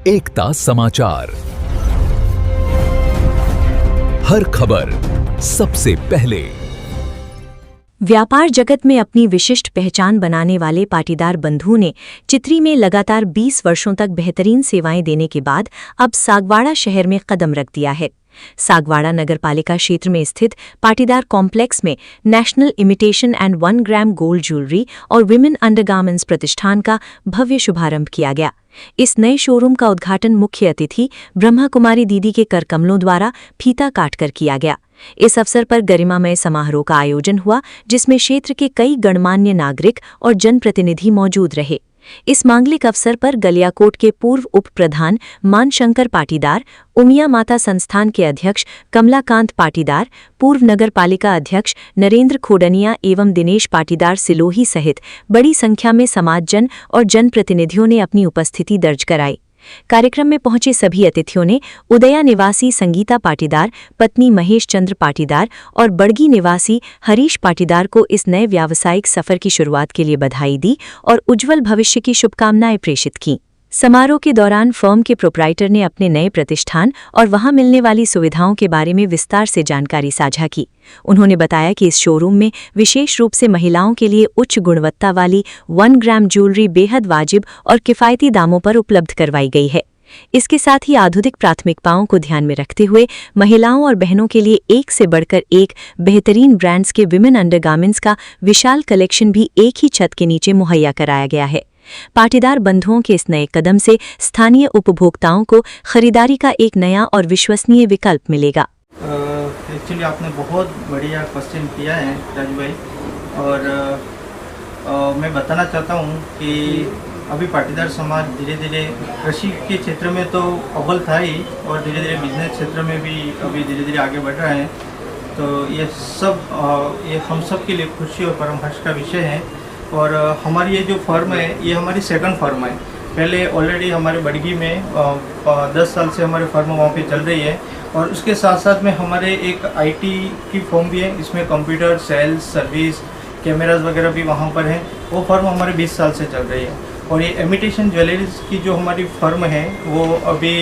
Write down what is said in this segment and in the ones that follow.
एकता समाचार, हर खबर सबसे पहले। व्यापार जगत में अपनी विशिष्ट पहचान बनाने वाले पाटीदार बंधु ने चित्री में लगातार 20 वर्षों तक बेहतरीन सेवाएं देने के बाद अब सागवाड़ा शहर में कदम रख दिया है। सागवाड़ा नगरपालिका क्षेत्र में स्थित पाटीदार कॉम्प्लेक्स में national imitation and 1 gram gold jewellery और विमेन अंडरगारमेंट्स प्रतिष्ठान का भव्य शुभारंभ किया गया। इस नए शोरूम का उद्घाटन मुख्य अतिथि ब्रह्मा कुमारी दीदी के करकमलों द्वारा फीता काटकर किया गया। इस अवसर पर गरिमामय समारोह का आयोजन हुआ, जिसमें क्षेत्र के कई गणमान्य नागरिक और जनप्रतिनिधि मौजूद रहे। इस मांगलिक अवसर पर गलियाकोट के पूर्व उप प्रधान मानशंकर पाटीदार, उमिया माता संस्थान के अध्यक्ष कमलाकांत पाटीदार, पूर्व नगर पालिका अध्यक्ष नरेंद्र खोडनिया एवं दिनेश पाटीदार सिलोही सहित बड़ी संख्या में समाजजन और जनप्रतिनिधियों ने अपनी उपस्थिति दर्ज कराई। कार्यक्रम में पहुंचे सभी अतिथियों ने उदया निवासी संगीता पाटीदार, पत्नी महेश चंद्र पाटीदार और बड़गी निवासी हरीश पाटीदार को इस नए व्यावसायिक सफर की शुरुआत के लिए बधाई दी और उज्जवल भविष्य की शुभकामनाएं प्रेषित की। समारोह के दौरान फर्म के प्रोप्राइटर ने अपने नए प्रतिष्ठान और वहां मिलने वाली सुविधाओं के बारे में विस्तार से जानकारी साझा की। उन्होंने बताया कि इस शोरूम में विशेष रूप से महिलाओं के लिए उच्च गुणवत्ता वाली 1 ग्राम ज्वेलरी बेहद वाजिब और किफ़ायती दामों पर उपलब्ध करवाई गई है। इसके साथ ही आधुनिक प्राथमिकताओं को ध्यान में रखते हुए महिलाओं और बहनों के लिए एक से बढ़कर एक बेहतरीन ब्रांड्स के विमेन अंडरगारमेंट्स का विशाल कलेक्शन भी एक ही छत के नीचे मुहैया कराया गया है। पाटीदार बंधुओं के इस नए कदम से स्थानीय उपभोक्ताओं को खरीदारी का एक नया और विश्वसनीय विकल्प मिलेगा। एक्चुअली आपने बहुत बढ़िया क्वेश्चन किया है राजू भाई, और मैं बताना चाहता हूँ कि अभी पाटीदार समाज धीरे धीरे कृषि के क्षेत्र में तो अव्वल था ही, और धीरे धीरे बिजनेस क्षेत्र में भी अभी धीरे धीरे आगे बढ़ रहा है। तो ये हम सब के लिए खुशी और परम हर्ष का विषय है। और हमारी ये जो फर्म है, ये हमारी सेकंड फर्म है। पहले ऑलरेडी हमारे बड़गी में 10 साल से हमारी फर्म वहाँ पे चल रही है, और उसके साथ साथ में हमारे एक आईटी की फर्म भी है। इसमें कंप्यूटर, सेल्स, सर्विस, कैमराज वगैरह भी वहाँ पर है। वो फर्म हमारे 20 साल से चल रही है। और ये इमिटेशन ज्वेलरीज की जो हमारी फर्म है, वो अभी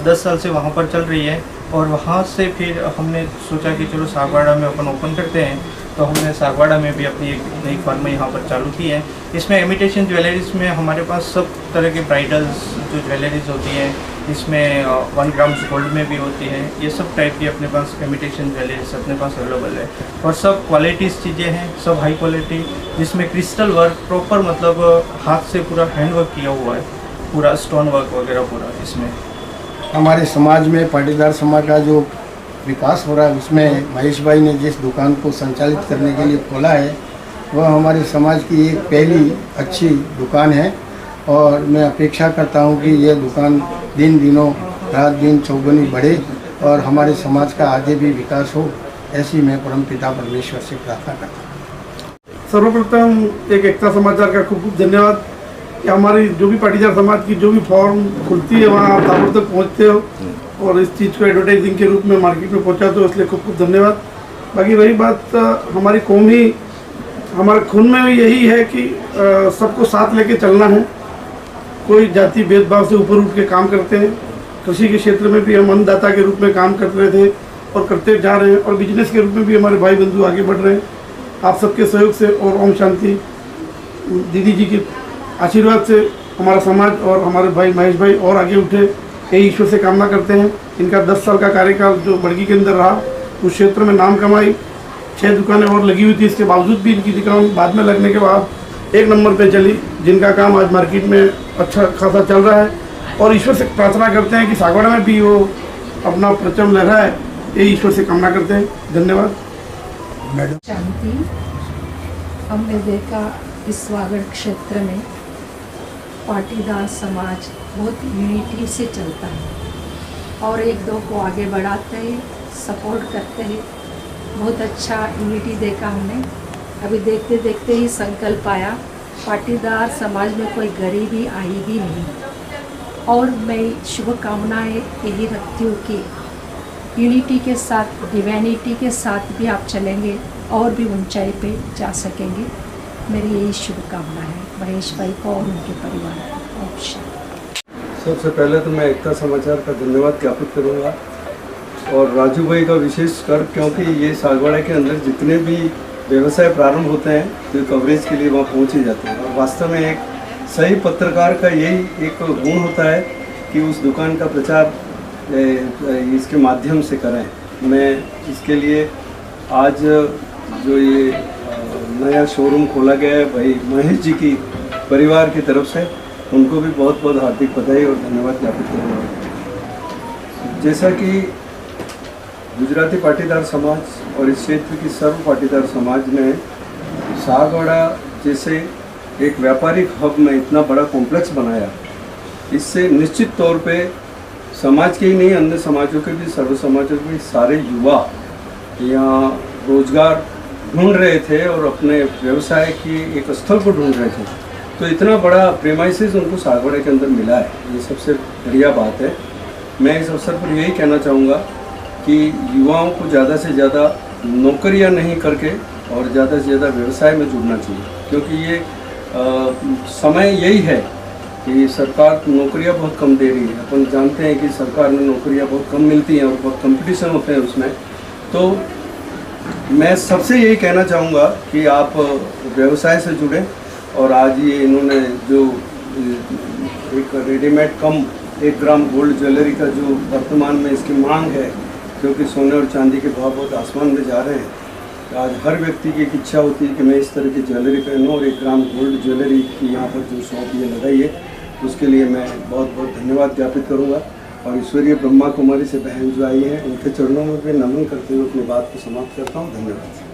10 साल से वहाँ पर चल रही है। और वहाँ से फिर हमने सोचा कि चलो सागवाड़ा में अपन ओपन करते हैं, तो हमने सागवाड़ा में भी अपनी एक नई फर्म यहाँ पर चालू की है। इसमें इमिटेशन ज्वेलरीज में हमारे पास सब तरह के ब्राइडल्स जो ज्वेलरीज होती हैं, इसमें 1 ग्राम गोल्ड में भी होती है। ये सब टाइप की अपने पास इमिटेशन ज्वेलरीज अपने पास अवेलेबल है, और सब क्वालिटीज़ चीज़ें हैं, सब हाई क्वालिटी, जिसमें क्रिस्टल वर्क प्रॉपर, मतलब हाथ से पूरा हैंड वर्क किया हुआ है, पूरा स्टोन वर्क वगैरह पूरा इसमें। हमारे समाज में पाटीदार समाज का जो विकास हो रहा है, उसमें महेश भाई ने जिस दुकान को संचालित करने के लिए खोला है, वह हमारे समाज की एक पहली अच्छी दुकान है। और मैं अपेक्षा करता हूं कि यह दुकान दिन दिनों रात दिन चौगुनी बढ़े और हमारे समाज का आगे भी विकास हो, ऐसी मैं परमपिता परमेश्वर से प्रार्थना करता हूँ। सर्वप्रथम एक एकता समाचार का खूब खूब धन्यवाद कि हमारी जो भी पाटीदार समाज की जो भी फॉर्म खुलती है, वहाँ आप दापुर तक पहुँचते हो और इस चीज़ को एडवर्टाइजिंग के रूप में मार्केट में पहुँचाते हो, इसलिए खूब खूब धन्यवाद। बाकी रही बात हमारी कौम ही, हमारे खून में यही है कि सबको साथ लेके चलना है। कोई जाति भेदभाव से ऊपर उठ के काम करते हैं। कृषि के क्षेत्र में भी हम अन्नदाता के रूप में काम कर रहे थे और करते जा रहे हैं, और बिजनेस के रूप में भी हमारे भाई बंधु आगे बढ़ रहे हैं। आप सबके सहयोग से और ओम शांति दीदी जी के आशीर्वाद से हमारा समाज और हमारे भाई महेश भाई और आगे उठे, यही ईश्वर से कामना करते हैं। इनका 10 साल का कार्यकाल जो बड़गी के अंदर रहा, उस क्षेत्र में नाम कमाई, 6 दुकानें और लगी हुई थी। इसके बावजूद भी इनकी दुकान बाद में लगने के बाद 1 नंबर पे चली, जिनका काम आज मार्केट में अच्छा खासा चल रहा है। और ईश्वर से प्रार्थना करते हैं कि सागवाड़ा में भी वो अपना परचम लहराए, यही ईश्वर से कामना करते हैं। धन्यवाद मैडम। शांति। हमने देखा इस सागवाड़ा क्षेत्र में पाटीदार समाज बहुत यूनिटी से चलता है और एक दो को आगे बढ़ाते हैं, सपोर्ट करते हैं। बहुत अच्छा यूनिटी देखा हमने। अभी देखते देखते ही संकल्प आया, पाटीदार समाज में कोई गरीबी आई भी नहीं। और मैं शुभकामनाएं यही रखती हूँ कि यूनिटी के साथ, डिवाइनिटी के साथ भी आप चलेंगे और भी ऊंचाई पे जा सकेंगे। मेरी यही शुभकामना है महेश भाई को और उनके परिवार को। सबसे पहले तो मैं एकता समाचार का धन्यवाद ज्ञापित करूंगा और राजू भाई का विशेष कर, क्योंकि ये सागवाड़ा के अंदर जितने भी व्यवसाय प्रारंभ होते हैं तो कवरेज के लिए वहाँ पहुँच ही जाते हैं। और वास्तव में एक सही पत्रकार का यही एक गुण होता है कि उस दुकान का प्रचार इसके माध्यम से करें। मैं इसके लिए आज जो ये नया शोरूम खोला गया है भाई महेश जी की परिवार की तरफ से, उनको भी बहुत बहुत हार्दिक बधाई और धन्यवाद ज्ञापित करूँगा। जैसा कि गुजराती पाटीदार समाज और इस क्षेत्र की सर्व पाटीदार समाज ने सागवाड़ा जैसे एक व्यापारिक हब में इतना बड़ा कॉम्प्लेक्स बनाया, इससे निश्चित तौर पे समाज के ही नहीं अन्य समाजों के भी, सर्व समाजों के भी सारे युवा यहाँ रोजगार ढूंढ रहे थे और अपने व्यवसाय की एक स्थल को ढूंढ रहे थे। तो इतना बड़ा प्रेमाइसिस उनको सागवाड़ा के अंदर मिला है, ये सबसे बढ़िया बात है। मैं इस अवसर पर यही कहना चाहूँगा कि युवाओं को ज़्यादा से ज़्यादा नौकरियां नहीं करके और ज़्यादा से ज़्यादा व्यवसाय में जुड़ना चाहिए, क्योंकि ये समय यही है कि सरकार नौकरियां बहुत कम दे रही है। अपन जानते हैं कि सरकार में नौकरियां बहुत कम मिलती हैं और बहुत कंपटीशन होते हैं उसमें। तो मैं सबसे यही कहना चाहूँगा कि आप व्यवसाय से जुड़ें। और आज ये इन्होंने जो एक रेडीमेड कम 1 ग्राम गोल्ड ज्वेलरी का जो वर्तमान में इसकी मांग है, क्योंकि सोने और चांदी के भाव बहुत आसमान में जा रहे हैं, आज हर व्यक्ति की एक इच्छा होती है कि मैं इस तरह की ज्वेलरी पहनूं और 1 ग्राम गोल्ड ज्वेलरी की यहाँ पर जो शॉप ये लगाई है उसके लिए मैं बहुत बहुत धन्यवाद ज्ञापित करूँगा। और ईश्वरीय ब्रह्मा कुमारी से बहन जो आई हैं उनके चरणों में भी नमन करते हुए अपनी बात को समाप्त करता हूँ। धन्यवाद।